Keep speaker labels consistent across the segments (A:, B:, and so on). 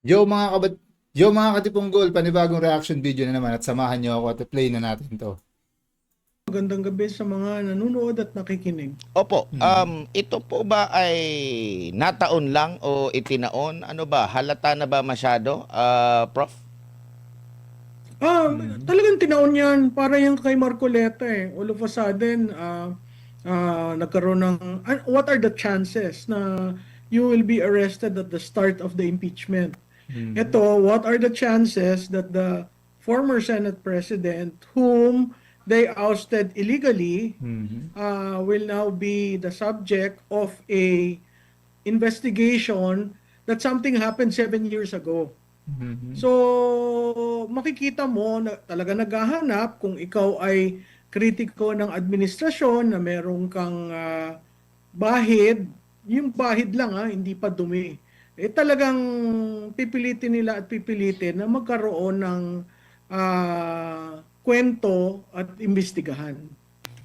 A: Yo mga kabat Yo mga katipunggol, panibagong reaction video na naman at samahan niyo ako at play na natin to.
B: Magandang gabi sa mga nanonood at nakikinig.
C: Opo,
A: Hmm.
C: ito po ba ay nataon lang o itinaon? Ano ba, halata na ba masyado, Prof?
A: Mhm.
B: Talagang tinaon yan. Para yan kay Marcoleta eh. All of a sudden, nagkaroon ng... what are the chances na you will be arrested at the start of the impeachment?
A: Mhm.
B: Ito, what are the chances that the former Senate President, whom they ousted illegally,
A: Mhm.
B: will now be the subject of a investigation that something happened 7 years ago.
A: Mhm.
B: So, makikita mo na talaga naghahanap kung ikaw ay kritiko ng administrasyon na meron kang bahid, yung bahid lang hindi pa dumi. Eh talagang pipilitin nila at pipilitin na magkaroon ng kwento at imbestigahan.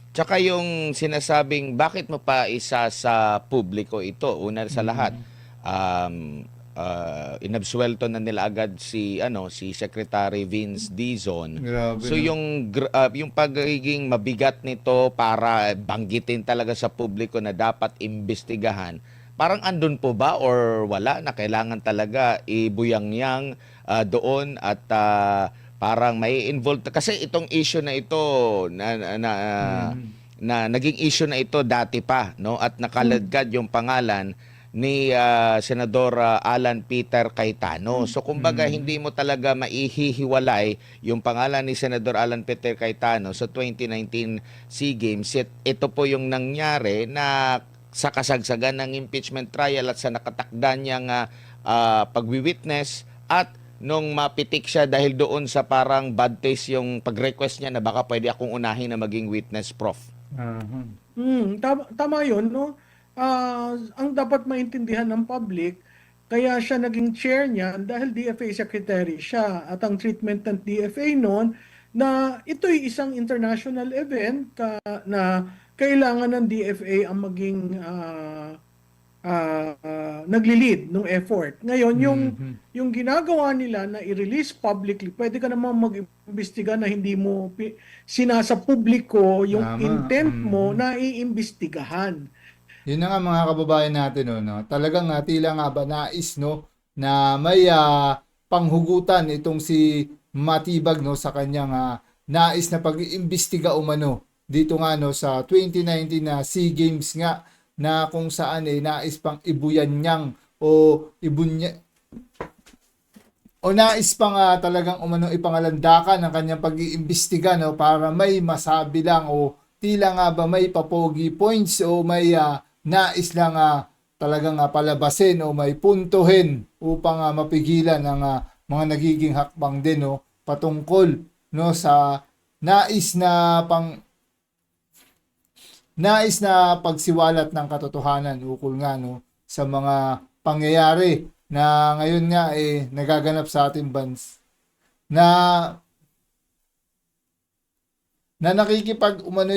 C: Tsaka yung sinasabing bakit mo pa isa sa publiko ito? Una sa lahat,
A: Mhm.
C: inabsuelto na nila agad si Secretary Vince Dizon.
A: Grabe
C: So
A: no.
C: yung pagiging mabigat nito para banggitin talaga sa publiko na dapat imbestigahan, parang andun po ba or wala na kailangan talaga ibuyangyang doon at parang may involved kasi itong issue na ito
A: Mhm.
C: na naging issue na ito dati pa, no, at
B: Hmm.
C: nakaladkad yung pangalan ni Senador Alan Peter Cayetano. So kumbaga hindi
A: Mhm.
C: mo talaga maihihiwalay yung pangalan ni Senador Alan Peter Cayetano sa 2019 SEA Games. Ito po yung nangyari na sa kasagsagan ng impeachment trial at sa nakatakda niyang pagwi-witness at nung mapitik siya dahil doon sa parang bad taste yung pag-request niya na baka pwede akong unahin na maging witness, Prof.
A: Aha.
B: Tama yun, no? Ang dapat maintindihan ng public, kaya siya naging chair niya dahil DFA secretary siya. At ang treatment ng DFA noon, na ito'y isang international event na kailangan ng DFA ang maging nagli-lead ng effort. Ngayon,
A: Mhm.
B: yung ginagawa nila na i-release publicly, pwede ka naman mag-imbestiga na hindi mo sinasa publiko yung
A: Tama.
B: intent mo
A: Mhm.
B: na iimbestigahan.
A: Yun na nga mga kababayan natin no. Talagang tila nga ba nais no na may panghugutan itong si Matibag no sa kanyang nais na pag-iimbestiga umano dito nga no sa 2019 na SEA Games nga na kung saan nais pang ibuyan niyang o ibunya o nais pang talagang umano ipangalandakan ng kanyang pag-iimbestiga no para may masabi lang o tila nga ba may papogi points o may nais lang talagang palabasin o may puntuhin upang mapigilan ang mga nagiging hakbang din no patungkol no sa nais na pang nais na pagsiwalat ng katotohanan ukol nga no sa mga pangyayari na ngayon nga nagaganap sa ating na nakikipag umano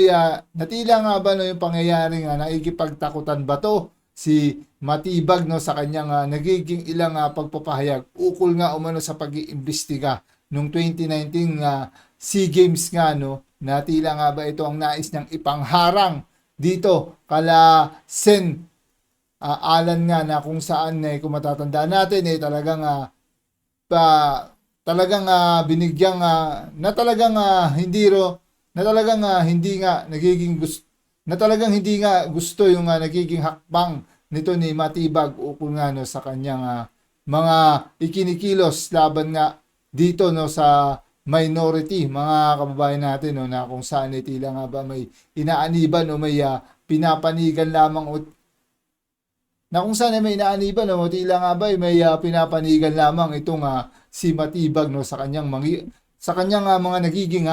A: na tila nga ba no yung pangyayari nga nakikipagtakutan ba to si Matibag no sa kanyang nagiging ilang pagpapahayag ukol nga umano sa pag-iimbestiga nung 2019 SEA Games nga no na tila nga ba ito ang nais niyang ipangharang dito kala Alan nga na kung saan kung matatandaan natin talagang pa talagang binigyang na talagang hindi nga nagiging gusto na talagang hindi nga gusto yung nagiging hakbang nito ni Matibag ukol nga no sa kanyang mga ikinikilos laban nga dito no sa minority mga kababayan natin no na kung saan tila nga ba may inaaniban o may pinapanigan lamang o na kung saan may inaaniban no tila nga ba may pinapanigan lamang itong si Matibag no sa kanyang sa kanyang mga nagiging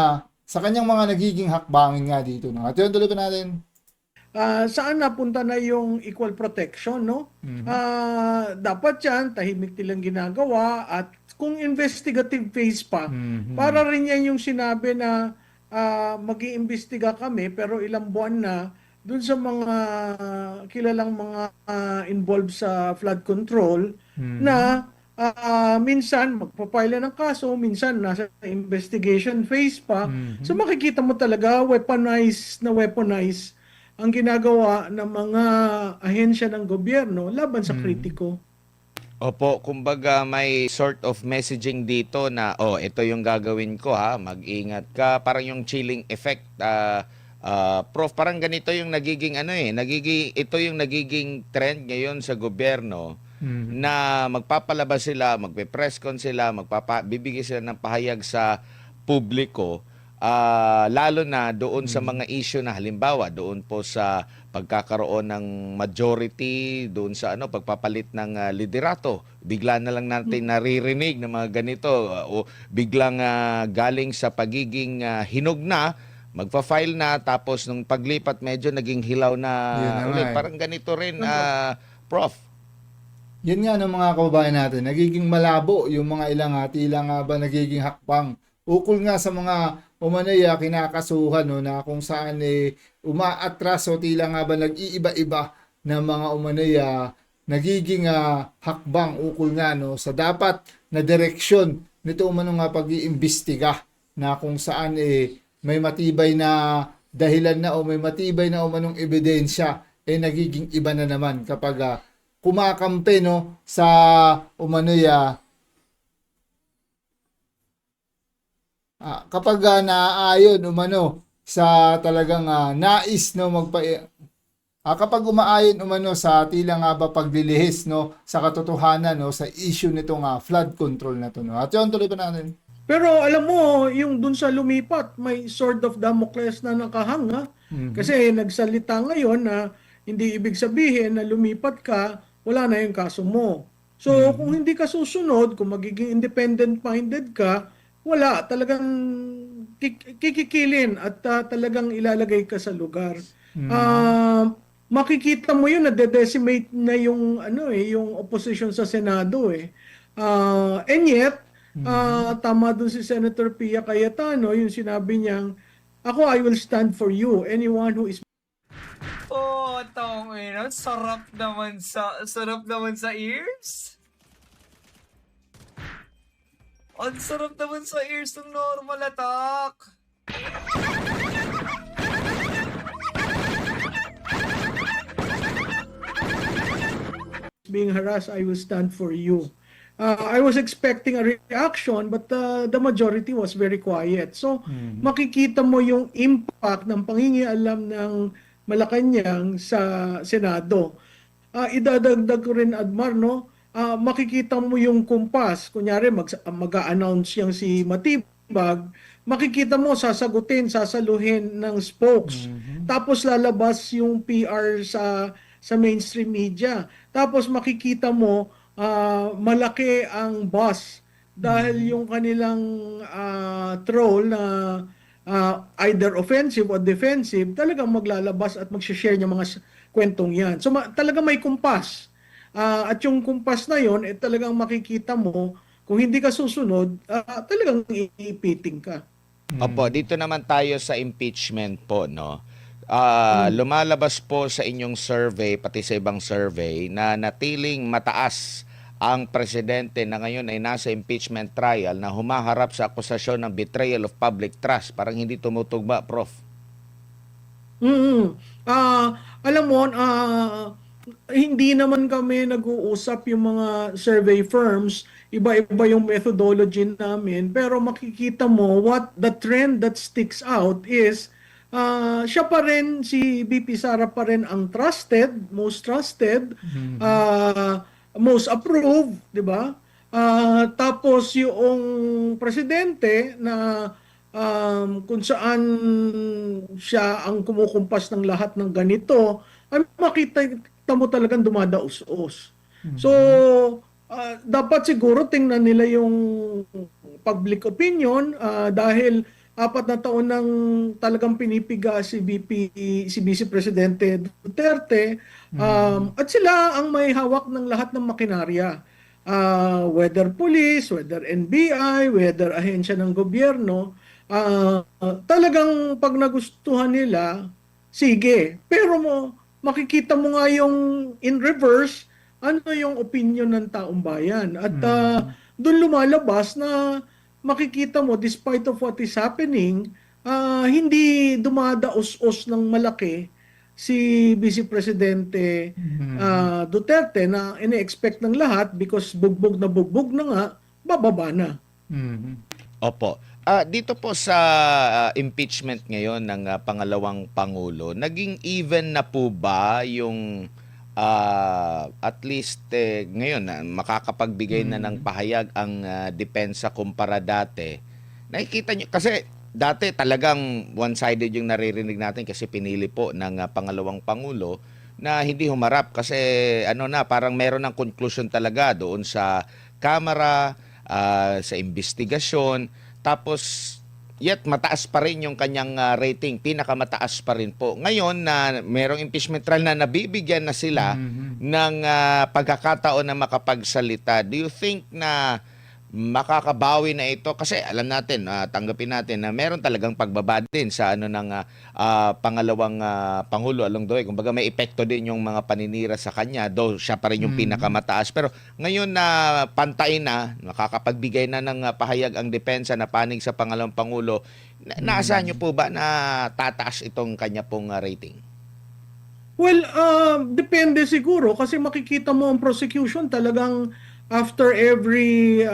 A: sa kanyang mga nagiging hakbangin nga dito no. At yun tuloy pa natin.
B: Saan napunta na yung equal protection, no?
A: Mhm.
B: Dapat yan, tahimik nilang ginagawa at kung investigative phase pa, para
A: Mhm.
B: rin yan yung sinabi na mag-iimbestiga kami pero ilang buwan na dun sa mga kilalang mga involved sa flood control
A: Mhm.
B: na minsan magpapile ng kaso, minsan nasa investigation phase pa. So makikita mo talaga weaponize ang ginagawa ng mga ahensya ng gobyerno laban sa kritiko.
C: Opo, kumbaga may sort of messaging dito na, oh, ito yung gagawin ko ha, mag-ingat ka. Parang yung chilling effect, Prof, parang ganito yung nagiging ito yung nagiging trend ngayon sa gobyerno na magpapalabas sila, magpe-press con sila, bibigay sila ng pahayag sa publiko, lalo na doon sa mga issue na halimbawa doon po sa pagkakaroon ng majority, doon sa pagpapalit ng liderato. Bigla na lang natin naririnig ng mga ganito, o biglang galing sa pagiging hinog na, magpa-file na, tapos nung paglipat medyo naging hilaw na
A: Yun na nga
C: ulit.
A: eh.
C: Parang ganito rin, Prof.
A: Yan nga ng mga kababayan natin, nagiging malabo yung mga ilang tila nga ba nagiging hakbang. Ukol nga sa mga umanaya kinakasuhan no, na kung saan umaatras o tila nga ba nag-iiba-iba na mga umanaya nagiging hakbang ukol nga no, sa dapat na direksyon nito umano nga pag-iimbestiga na kung saan may matibay na dahilan na o may matibay na umanong ebidensya nagiging iba na naman kapag kumakampi no sa umanoya kapag naaayon umano sa talagang nais no kapag umaayon umano sa tila nga ba paglilihis no sa katotohanan no sa issue nitong flood control na to no. At yun tuloy pa natin.
B: Pero alam mo, yung dun sa lumipat, may sword of Damocles na nakahanga. Kasi nagsalita ngayon na hindi ibig sabihin na lumipat ka, wala na yung kaso mo. So kung hindi ka susunod, kung magiging independent-minded ka, wala. Talagang kikikilin at talagang ilalagay ka sa lugar. Makikita mo yun na decimate na yung yung opposition sa Senado and yet tama dun si Senator Pia Cayetano yung sinabi niyang I will stand for you, anyone who is
D: Oh, tangina, sarap naman sa ears. Ang sarap naman sa ears ng normal attack.
B: being harassed, I will stand for you. I was expecting a reaction but the majority was very quiet. So makikita mo yung impact ng pangingialam ng Malacanang sa Senado. Idadagdag ko rin, Admar, no? Makikita mo yung kumpas. Kunyari mag-a-announce yang si Matibag, makikita mo sasaluhin ng spokes. Tapos lalabas yung PR sa mainstream media. Tapos makikita mo malaki ang buzz dahil yung kanilang troll na either offensive or defensive talagang maglalabas at mag-share ng mga kwentong yan. So talagang may kumpas. At yung kumpas na yon talagang makikita mo kung hindi ka susunod, talagang iipiting ka.
C: Opo, dito naman tayo sa impeachment po, no? Lumalabas po sa inyong survey, pati sa ibang survey, na natiling mataas ang presidente na ngayon ay nasa impeachment trial na humaharap sa akusasyon ng betrayal of public trust. Parang hindi tumutugma, Prof.
B: Alam mo, hindi naman kami nag-uusap yung mga survey firms. Iba-iba yung methodology namin. Pero makikita mo, what the trend that sticks out is siya pa rin, si VP Sara pa rin ang most trusted, most approved, di ba? Tapos yung presidente na kung saan siya ang kumukumpas ng lahat ng ganito, ay makita mo talagang dumadaos-os. So, dapat siguro tingnan nila yung public opinion dahil 4 na taon nang talagang pinipiga si Vice Presidente Duterte at sila ang may hawak ng lahat ng makinarya. Whether police, whether NBI, whether ahensya ng gobyerno, talagang pag nagustuhan nila, sige. Pero makikita mo nga yung in reverse, ano yung opinion ng taong bayan. At
A: Mm.
B: doon lumalabas na makikita mo, despite of what is happening, hindi dumadaos-os ng malaki si Vice Presidente
A: Mm.
B: Duterte na ine-expect ng lahat because bugbog na nga, bababa na.
A: Mm.
C: Opo. Dito po sa impeachment ngayon ng pangalawang pangulo, naging even na po ba yung at least ngayon na makakapagbigay na ng pahayag ang depensa kumpara dati? Nakikita nyo kasi dati talagang one-sided yung naririnig natin kasi pinili po ng pangalawang pangulo na hindi humarap kasi ano na parang meron ng conclusion talaga doon sa Kamara, sa investigasyon. Tapos, yet mataas pa rin yung kanyang rating, pinakamataas pa rin po. Ngayon na merong impeachment trial na nabibigyan na sila ng pagkakataon na makapagsalita, do you think na makakabawi na ito? Kasi alam natin, tanggapin natin na meron talagang pagbaba din sa ano ng pangalawang pangulo along the way. Kumbaga may epekto din yung mga paninira sa kanya, though siya pa rin yung pinakamataas. Pero ngayon na pantay na, makakapagbigay na ng pahayag ang depensa na panig sa pangalawang pangulo, naasahan niyo po ba na tataas itong kanya pong rating?
B: Well, depende siguro kasi makikita mo ang prosecution talagang after every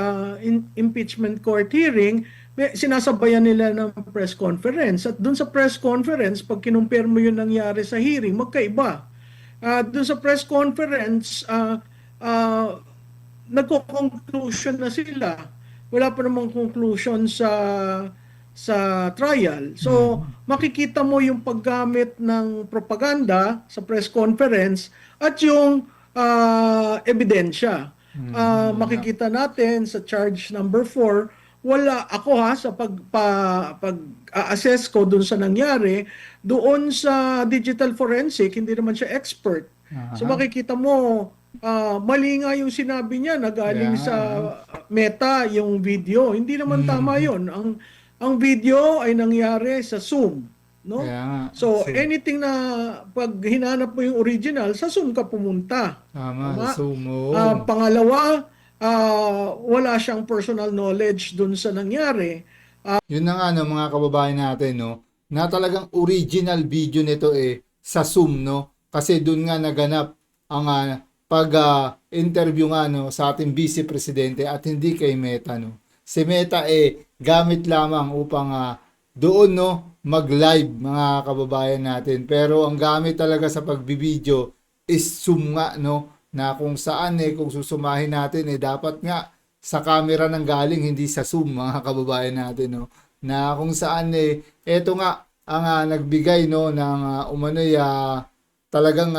B: impeachment court hearing, sinasabayan nila ng press conference. At dun sa press conference, pag kinumpir mo yung nangyari sa hearing, magkaiba. Dun sa press conference, nagko-conclusion na sila. Wala pa namang conclusion sa trial. So, makikita mo yung paggamit ng propaganda sa press conference at yung ebidensya. Makikita natin sa charge number 4, wala ako sa pag-assess ko dun sa nangyari, doon sa digital forensic, hindi naman siya expert. So makikita mo, mali nga yung sinabi niya na galing sa Meta yung video. Hindi naman tama yon. Ang video ay nangyari sa Zoom, no?
A: Kaya nga.
B: So anything na pag hinanap mo yung original, sa Zoom ka pumunta.
A: Tama,
B: Tama.
A: sumo.
B: Pangalawa, wala siyang personal knowledge dun sa nangyari.
A: Yun na nga no, mga kababayan natin no, na talagang original video nito sa Zoom no, kasi doon nga naganap ang pag-interview nga no sa ating Vice Presidente at hindi kay Meta no. Si Meta gamit lamang upang doon no mag-live mga kababayan natin, pero ang gamit talaga sa pagbibideo is Zoom nga no, na kung saan kung susumahin natin dapat nga sa camera nang galing, hindi sa Zoom mga kababayan natin no, na kung saan eto nga ang nagbigay no ng umano'y talagang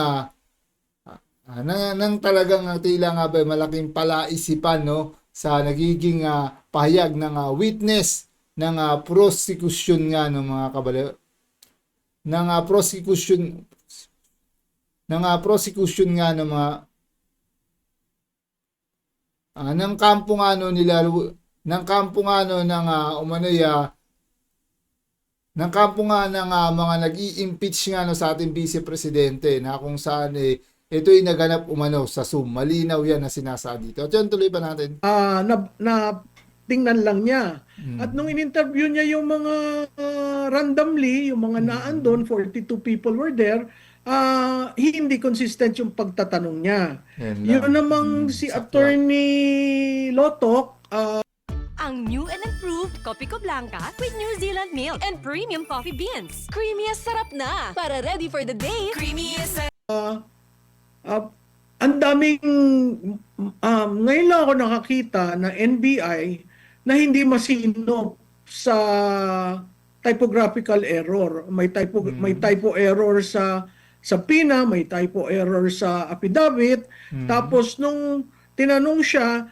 A: nang talagang tila nga ba malaking palaisipan no sa nagiging pahayag ng witness ng prosecution nga no mga kababayan ng prosecution nga ng mga ng kampo nga no nila ng kampo nga no ng umano'y ng kampo nga ng mga nag-i-impeach nga no sa ating Vice Presidente na kung saan ito'y naganap umano sa Zoom. Malinaw yan na sinasabi dito. At yun, tuloy pa natin.
B: Na tingnan lang niya. At nung in-interview niya yung mga randomly, yung mga naandun, 42 people were there, hindi consistent yung pagtatanong niya.
A: Yan lang.
B: Yun namang si
A: sakto.
B: Attorney Lotok,
E: Ang new and improved Copico Blanca with New Zealand milk and premium coffee beans. Creamy as sarap na. Para ready for the day. Creamy as
B: ang daming, ngayon lang ako nakakita na NBI na hindi masino sa typographical error. May typo error sa PINA, may typo error sa affidavit. Tapos nung tinanong siya,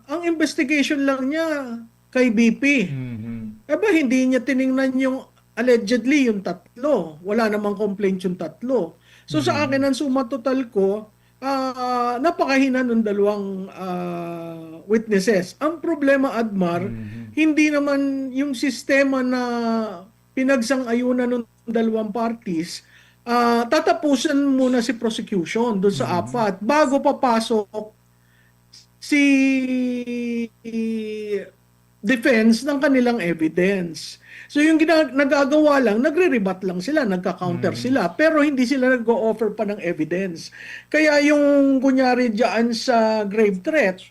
B: ang investigation lang niya kay BP. Ba hindi niya tiningnan yung allegedly yung tatlo. Wala namang complaint yung tatlo. So sa akin, ang suma total ko, napakahina ng dalawang witnesses. Ang problema, Admar, hindi naman yung sistema na pinagsang-ayunan ng dalawang parties tatapusin muna si prosecution doon sa apat bago papasok si defense ng kanilang evidence. So yung nagagawa lang, nagre-rebut lang sila, nagka-counter sila, pero hindi sila nag-o-offer pa ng evidence. Kaya yung kunyari dyan sa grave threat,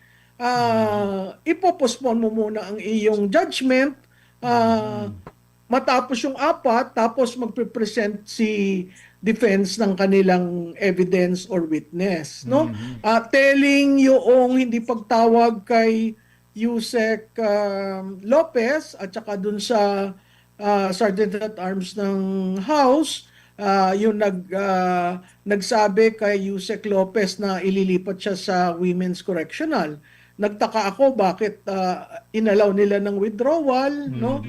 B: ipopostpone mo muna ang iyong judgment, matapos yung apat, tapos magpe-present si defense ng kanilang evidence or witness, no? Telling yung hindi pagtawag kay Yusek Lopez at saka dun sa Sergeant at Arms ng House, yung nagsabi kay Yusek Lopez na ililipat siya sa Women's Correctional. Nagtaka ako bakit inalaw nila ng withdrawal, no?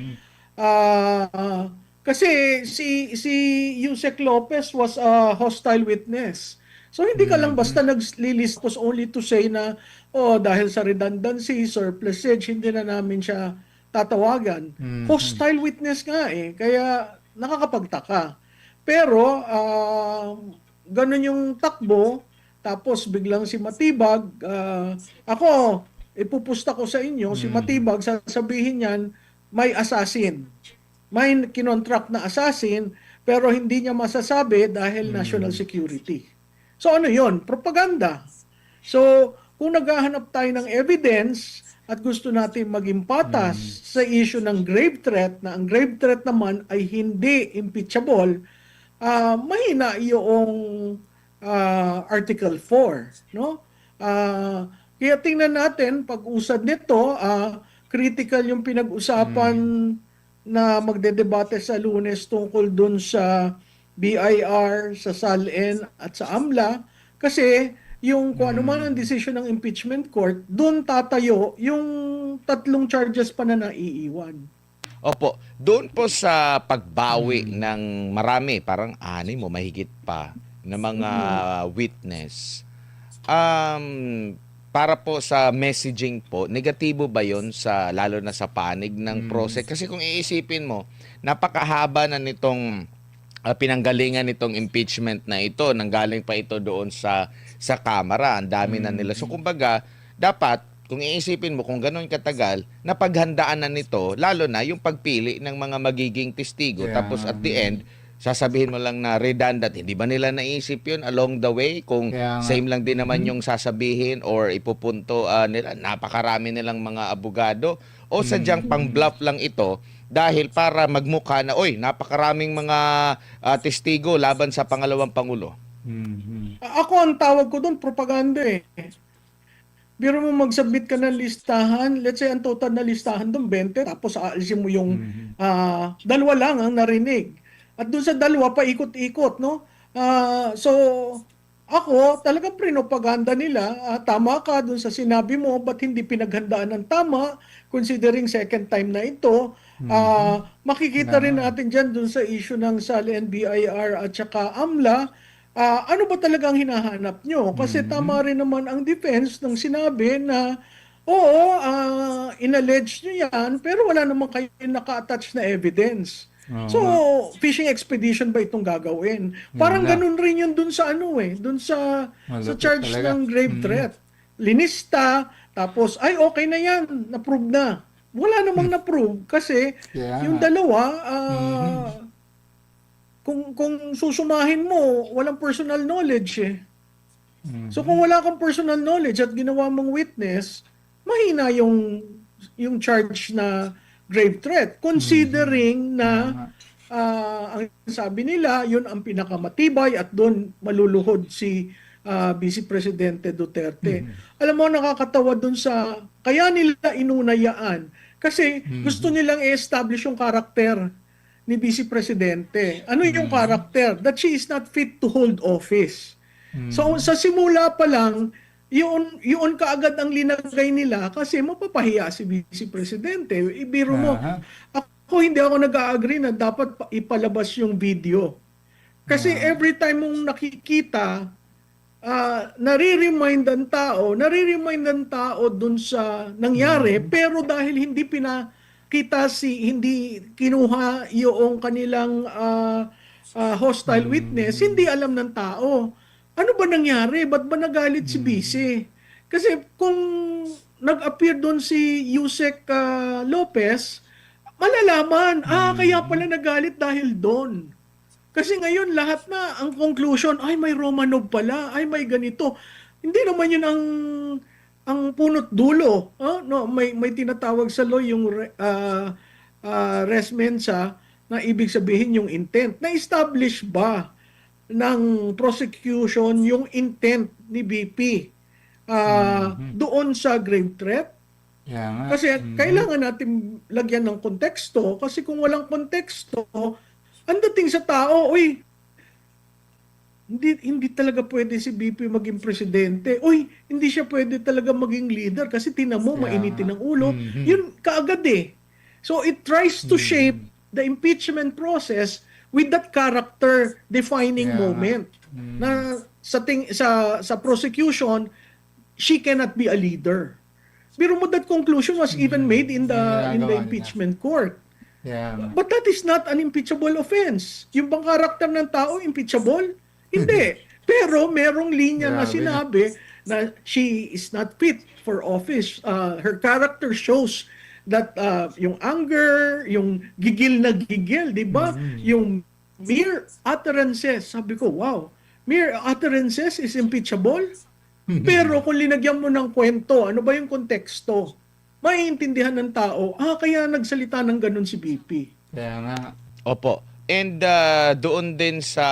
B: Kasi si Yusek Lopez was a hostile witness. So hindi ka lang basta naglilist was only to say na dahil sa redundancy, surplusage, hindi na namin siya tatawagan. Hostile witness nga kaya nakakapagtaka. Pero ganun yung takbo, tapos biglang si Matibag, ako, ipupusta ko sa inyo, si Matibag, sasabihin niyan, may assassin. May kinontract na assassin, pero hindi niya masasabi dahil national security. So ano yon? Propaganda. So kung naghahanap tayo ng evidence at gusto natin maging patas sa issue ng grave threat, na ang grave threat naman ay hindi impeachable, mahina yung Article 4. No? Kaya tingnan natin, pag-usad nito, critical yung pinag-usapan na magdedebate sa Lunes tungkol dun sa BIR, sa SALN at sa AMLA, kasi yung kung ano man ang decision ng impeachment court, dun tatayo yung tatlong charges pa na naiiwan.
C: Opo, doon po sa pagbawi ng marami, parang anim o mahigit pa, na mga witness, para po sa messaging po, negatibo ba yon sa, lalo na sa panig ng process? Kasi kung iisipin mo, napakahaba na nitong pinanggalingan nitong impeachment na ito, nanggaling pa ito doon sa Kamara, ang dami na nila. So kumbaga, dapat kung iisipin mo kung gano'n katagal, napaghandaan na nito, lalo na yung pagpili ng mga magiging testigo.
A: Yeah.
C: Tapos at the end, sasabihin mo lang na redundant. Hindi ba nila naisip yun along the way? Kung
A: Kaya nga.
C: same lang din naman yung sasabihin or ipupunto nila, napakarami nilang mga abogado. O sadyang pang-bluff lang ito dahil para magmukha na, oy, napakaraming mga testigo laban sa pangalawang pangulo.
B: Ako ang tawag ko doon, propaganda Biro mo mag-submit ka ng listahan, let's say ang total na listahan doon 20, tapos aalisin mo yung dalawa lang ang narinig. At doon sa dalawa, paikot-ikot, no? So, ako, talagang pinopaganda nila. Tama ka doon sa sinabi mo, ba't hindi pinaghandaan ng tama, considering second time na ito. Makikita rin natin dyan doon sa issue ng SALN, BIR at saka AMLA, ano ba talagang hinahanap nyo? Kasi tama rin naman ang defense nung sinabi na, oo, inallege nyo yan, pero wala naman kayo naka-attach na evidence. So, fishing expedition ba itong gagawin? Parang ganun rin yun dun sa dun sa
A: Malupit
B: charge
A: talaga.
B: ng grave threat. Linista, tapos, ay okay na yan, na-prove na. Wala namang na-prove kasi
A: Kaya
B: yung
A: nga.
B: dalawa, kung susumahin mo, walang personal knowledge So kung wala kang personal knowledge at ginawa mong witness, mahina yung charge na grave threat. Considering na ang sabi nila, yun ang pinakamatibay at doon maluluhod si Vice Presidente Duterte. Alam mo, nakakatawa doon sa, kaya nila inunayaan. Kasi gusto nilang i-establish yung karakter ni Vice Presidente. Ano yung karakter? That she is not fit to hold office. So sa simula pa lang, yun kaagad ang linagay nila kasi mapapahiya si Vice Presidente. Ibiro mo, ako hindi ako nag-agree na dapat ipalabas yung video. Kasi every time mong nakikita, nare-remind ang tao dun sa nangyari, pero dahil hindi pinakita hindi kinuha yung kanilang hostile witness, hindi alam ng tao. Ano ba nangyari? Ba't ba nagalit si Vice? Kasi kung nag-appear doon si Yusek Lopez, malalaman, kaya pala nagalit dahil doon. Kasi ngayon lahat na ang conclusion, ay may Romanov pala, ay may ganito. Hindi naman yun ang punot dulo. No, may tinatawag sa law yung res mensa na ibig sabihin yung intent. Na-establish ba ng prosecution yung intent ni BP doon sa grave threat?
A: Kaya nga.
B: Kasi kailangan natin lagyan ng konteksto. Kasi kung walang konteksto, ang dating sa tao, hindi talaga pwede si BP maging presidente. Hindi siya pwede talaga maging leader kasi tinan mo,
A: Kaya
B: mainitin
A: nga.
B: ang ulo. Yun kaagad eh. So it tries to shape the impeachment process with that character defining
A: Kaya nga.
B: moment. Na sa prosecution, she cannot be a leader. Pero mo that conclusion was even made in the
A: Ginagawa nila.
B: impeachment court.
A: Kaya nga.
B: But that is not an impeachable offense. Yung bang karakter ng tao, impeachable? Hindi. Pero merong linya na
A: Grabe.
B: sinabi na she is not fit for office. Her character shows that yung anger, yung gigil na gigil, di ba? Yung mere utterances. Sabi ko, wow, mere utterances is impeachable? Pero kung linagyan mo ng kwento, ano ba yung konteksto? Maiintindihan ng tao, kaya nagsalita ng ganun si BP.
A: Kaya nga.
C: Opo. And doon din sa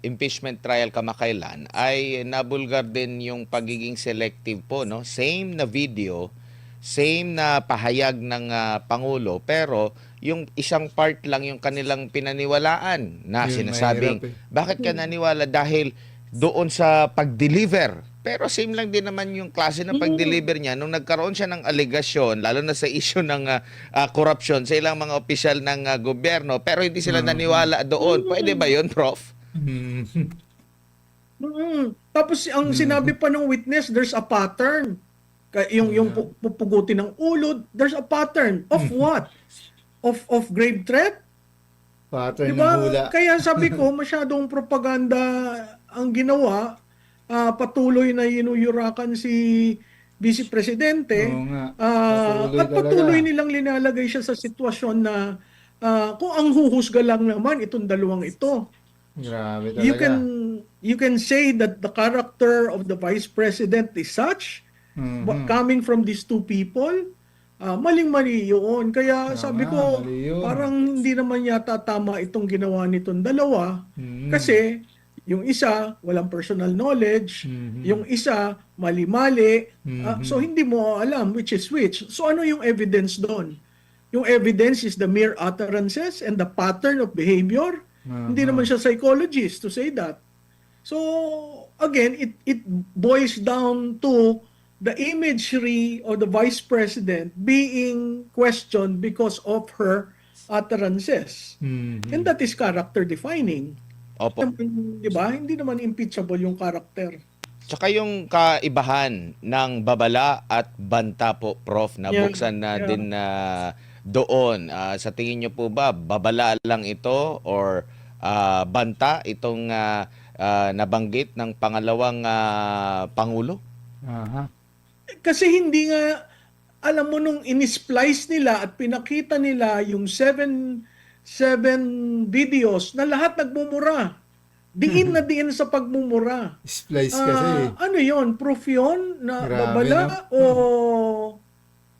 C: impeachment trial kamakailan ay nabulgar din yung pagiging selective po, no? Same na video, same na pahayag ng Pangulo, pero yung isang part lang yung kanilang pinaniwalaan na
A: Yun,
C: sinasabing,
A: mahirap eh.
C: bakit ka naniwala? Dahil doon sa pag-deliver. Pero same lang din naman yung klase ng pag-deliver niya nung nagkaroon siya ng aligasyon, lalo na sa issue ng corruption sa ilang mga opisyal ng gobyerno, pero hindi sila naniwala doon. Pwede ba yun, Prof?
B: Tapos ang sinabi pa ng witness, there's a pattern. Yung pupugutin ng ulo, there's a pattern. Of what? Of grave threat?
A: Pattern ng
B: Diba?
A: hula.
B: Kaya sabi ko, masyadong propaganda ang ginawa. Patuloy na inuyurakan si Vice Presidente.
A: Oo nga.
B: At patuloy nilang linalagay siya sa sitwasyon na kung ang huhusga lang naman itong dalawang ito.
A: Grabe talaga.
B: You can say that the character of the Vice President is such, but coming from these two people, maling-mali yun. Kaya sabi ko,
A: mali yun.
B: parang hindi naman yata tama itong ginawa nitong dalawa. Kasi yung isa, walang personal knowledge. Yung isa, mali-mali. So hindi mo alam which is which. So ano yung evidence doon? Yung evidence is the mere utterances and the pattern of behavior. Hindi naman siya psychologist to say that. So again, it boils down to the imagery of the Vice President being questioned because of her utterances. And that is character defining.
C: Opo.
B: Di ba? Hindi naman impeachable yung character.
C: Tsaka yung kaibahan ng babala at banta po, Prof, na
B: Yeah,
C: buksan na
B: yeah.
C: din doon. Sa tingin nyo po ba, babala lang ito or banta itong nabanggit ng pangalawang Pangulo?
A: Aha.
B: Kasi hindi nga, alam mo, nung inisplice nila at pinakita nila yung seven videos na lahat nagmumura. Diin na diin sa pagmumura.
A: Splice kasi.
B: Ano yon? Proof yon na
A: Grabe,
B: babala o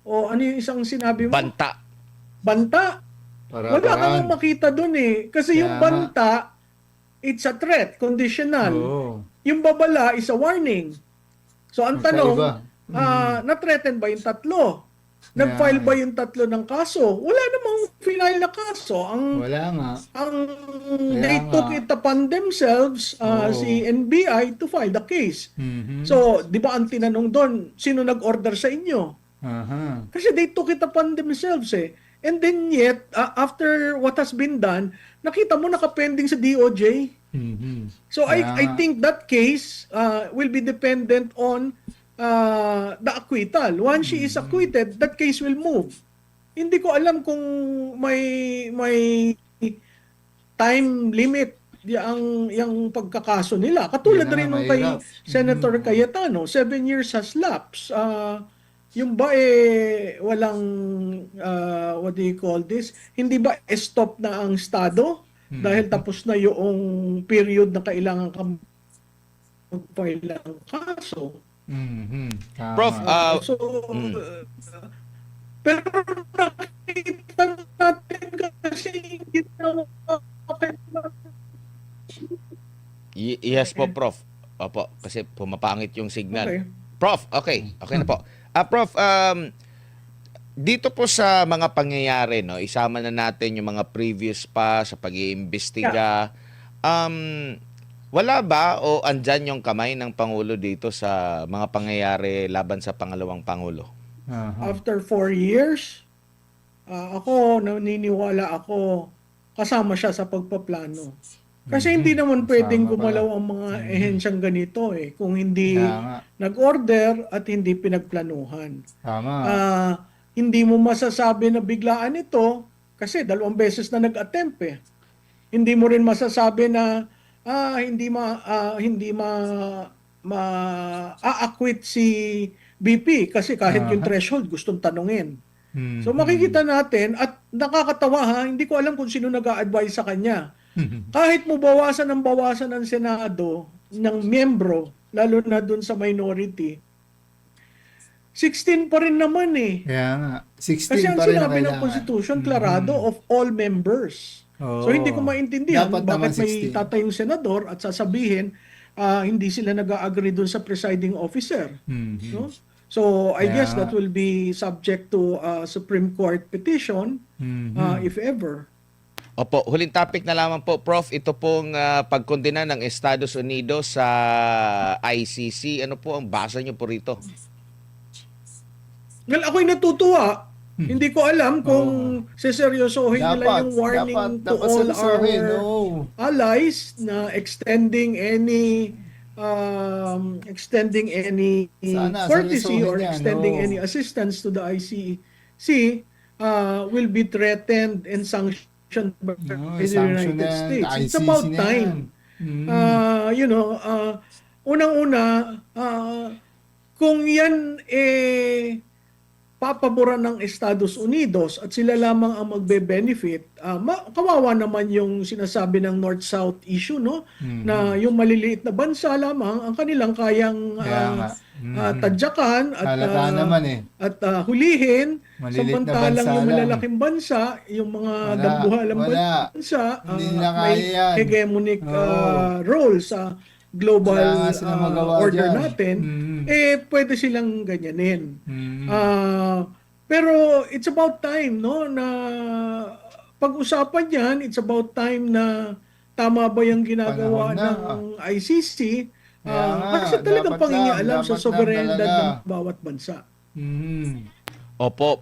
B: ano yung isang sinabi mo?
C: Banta.
B: Banta. Wala
A: Para-paraan.
B: kang makita dun eh. Kasi yung
A: Kaya
B: banta, it's a threat, conditional.
A: Oo.
B: Yung babala is a warning. So ang tanong,
A: Magkaiba.
B: na-threaten ba yung tatlo? Nag-file ba yung tatlo ng kaso? Wala namang final na kaso.
A: Wala nga.
B: They
A: nga.
B: took it upon themselves,
A: Oo.
B: si NBI, to file the case. So, di ba ang tinanong doon, sino nag-order sa inyo?
A: Aha.
B: Kasi they took it upon themselves eh. And then yet, after what has been done, nakita mo nakapending sa DOJ. So
A: Kaya
B: I
A: nga.
B: think that case will be dependent on the acquittal. Once she is acquitted, that case will move. Hindi ko alam kung may time limit yung pagkakaso nila. Katulad
A: Yan na
B: rin
A: nga,
B: nung kay
A: mahirap.
B: Senator Cayetano, 7 years has lapsed. Yung ba walang, what do you call this? Hindi ba stop na ang Estado? Dahil tapos na yung period na kailangan ka mag-file ng kaso.
A: Tama.
C: Prof,
B: So, pero nakita natin kasi ginawa
C: yes po, Prof. Opo, kasi pumapangit yung signal.
B: Okay.
C: Prof, okay. Okay na po. Prof, dito po sa mga pangyayari, no, isama na natin yung mga previous pa sa pag-iimbestiga. Wala ba o andyan yung kamay ng Pangulo dito sa mga pangyayari laban sa pangalawang Pangulo?
A: Aha.
B: After 4 years, ako, naniniwala ako, kasama siya sa pagpaplano. Kasi hindi naman pwedeng
A: Kasama
B: gumalaw
A: pala.
B: ang mga ehensyang ganito kung hindi
A: Kaya nga.
B: nag-order at hindi pinagplanuhan.
A: Tama.
B: Hindi mo masasabi na biglaan ito kasi 2 beses na nag-attempt Hindi mo rin masasabi na hindi ma-acquit si BP kasi kahit yung threshold gustong tanungin. So makikita natin at nakakatawa hindi ko alam kung sino nag-a-advise sa kanya. Kahit mo bawasan ng Senado ng miyembro, lalo na dun sa minority, 16 pa rin naman
A: Kaya nga. 16
B: Kasi ang
A: pa rin ang
B: sinabi ng
A: kailangan.
B: Constitution, klarado, of all members.
A: Oo.
B: So hindi ko maintindihan
A: Dapat naman
B: bakit may
A: 16.
B: tatayong senador at sasabihin hindi sila nag-agree dun sa presiding officer. No? So I guess
A: Kaya
B: that will be subject to Supreme Court petition if ever.
C: Opo, huling topic na lamang po, Prof. Ito pong pagkondena ng Estados Unidos sa ICC. Ano po ang basa niyo po rito?
B: Well, ako'y natutuwa. Hindi ko alam kung seseryosohin nila yung warning to
A: dapat
B: all
A: seryosohin,
B: our allies na extending any
A: Sana,
B: courtesy or
A: seryosohin yan,
B: extending
A: oo.
B: any assistance to the ICC will be threatened and sanctioned by the
A: sanction
B: United
A: yan,
B: States. It's
A: ICC
B: about
A: na
B: time.
A: yan.
B: Unang-una, kung yan papaboran ng Estados Unidos at sila lamang ang magbe-benefit, kawawa naman yung sinasabi ng North-South issue, no? Na yung maliliit na bansa lamang ang kanilang kayang
A: Kaya nga.
B: tadyakan at
A: Halata naman
B: at hulihin,
A: Malilit na
B: samantalang
A: bansa
B: yung
A: lang.
B: malalaking bansa, yung mga
A: Wala,
B: dambuhalang
A: wala.
B: bansa,
A: Hindi nila
B: may
A: kaya yan.
B: hegemonic
A: Oo.
B: role sa global
A: Wala nga sila magawa
B: order
A: dyan.
B: natin, pwede silang ganyanin.
A: Mm.
B: Pero it's about time, no, na pag-usapan yan, it's about time na tama ba yung ginagawa
A: Panahon na.
B: ng ICC.
A: Kaya nga,
B: Kasi talagang
A: dapat
B: pangingialam
A: lang,
B: sa
A: dapat lang
B: sovereignty
A: talaga.
B: ng bawat bansa.
C: Opo,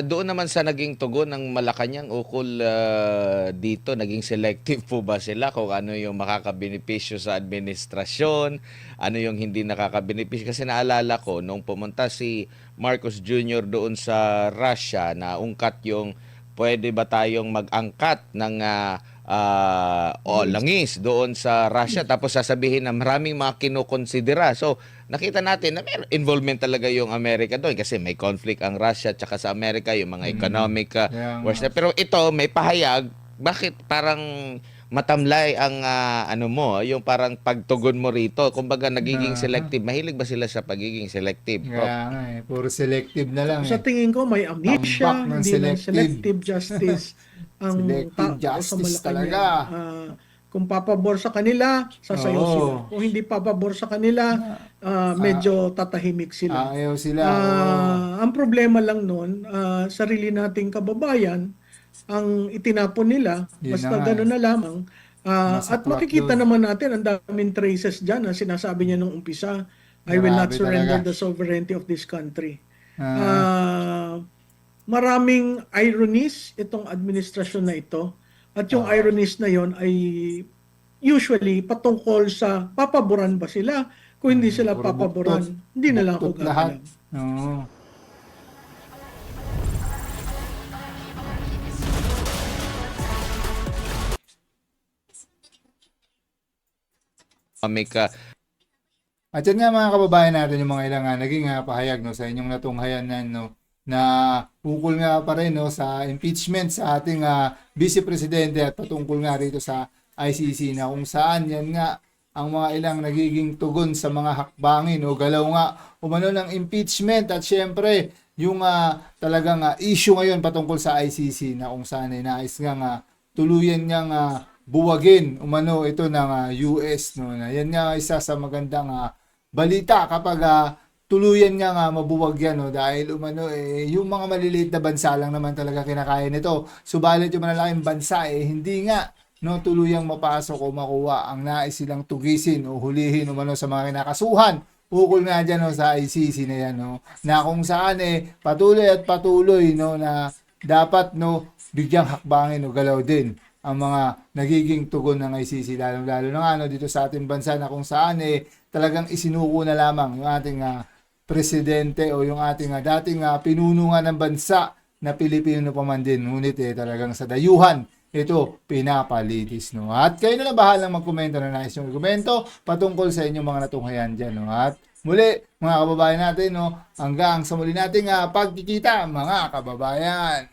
C: doon naman sa naging tugon ng Malacanang ukol dito, naging selective po ba sila kung ano yung makakabenepisyo sa administrasyon, ano yung hindi nakakabenepisyo? Kasi naalala ko, nung pumunta si Marcos Jr. doon sa Russia, na ungkat yung pwede ba tayong mag-angkat ng langis doon sa Russia, tapos sasabihin na maraming mga kinukonsidera. So, nakita natin na may involvement talaga yung Amerika doon kasi may conflict ang Russia at saka sa Amerika, yung mga economic
A: Kaya nga.
C: wars. Pero ito, may pahayag, bakit parang matamlay ang yung parang pagtugon mo rito? Kumbaga, nagiging selective. Mahilig ba sila sa pagiging selective? Prof?
A: Kaya nga puro selective na lang
B: Sa tingin ko may amnesia,
A: Tambak ng
B: hindi lang
A: selective.
B: selective justice ang
A: Selective
B: tao sa
A: justice
B: Malacanang.
A: talaga.
B: Kung papabor sa kanila, sasayaw
A: Oo.
B: sila. Kung hindi papabor sa kanila, medyo tatahimik sila.
A: Ayaw sila.
B: Ang problema lang nun, sarili nating kababayan, ang itinapon nila,
A: Yun
B: basta
A: na nga.
B: gano'n na lamang. At
A: Masaklap
B: makikita
A: doon.
B: naman natin, ang daming traces dyan na sinasabi niya nung umpisa, I will not
A: Grabe
B: surrender
A: talaga.
B: the sovereignty of this country. Maraming ironies itong administrasyon na ito. At yung ironies na yon ay usually patungkol sa papaboran ba sila. Kung hindi sila
A: Puro
B: papaboran,
A: buktot.
B: hindi na lang ako
A: Buktot lahat.
B: gagalaw.
A: Oo. At yan nga mga kababayan natin, yung mga ilang naging pahayag no, sa inyong natunghayan no, na ukol nga pa rin no, sa impeachment sa ating Vice Presidente at patungkol nga rito sa ICC na kung saan yan nga ang mga ilang nagiging tugon sa mga hakbangin o galaw nga umano ng impeachment at syempre yung talagang issue ngayon patungkol sa ICC na kung saan nais nga tuluyan niyang buwagin umano ito ng US no, na yan nga isa sa magandang balita kapag tuluyan nga mabuwag yan no, dahil umano yung mga maliliit na bansa lang naman talaga kinakaya nito, subalit yung malalaking bansa hindi nga no tuluyang mapasok o makuha ang nais silang tugisin o hulihin umano sa mga kinakasuhan ukol nga dyan no, sa ICC na yan no, na kung saan patuloy at patuloy no, na dapat no bigyang hakbangin o galaw din ang mga nagiging tugon ng ICC lalo na nga no, dito sa ating bansa na kung saan talagang isinuko na lamang yung ating presidente o yung ating dating pinuno nga ng bansa na Pilipino pa man din, ngunit talagang sa dayuhan ito pinapalitis no. At kayo na bahalang magkomento na nais yung komento patungkol sa inyong mga natunghayan dyan no. At muli mga kababayan natin no, hanggang sa muli nating pagkikita mga kababayan.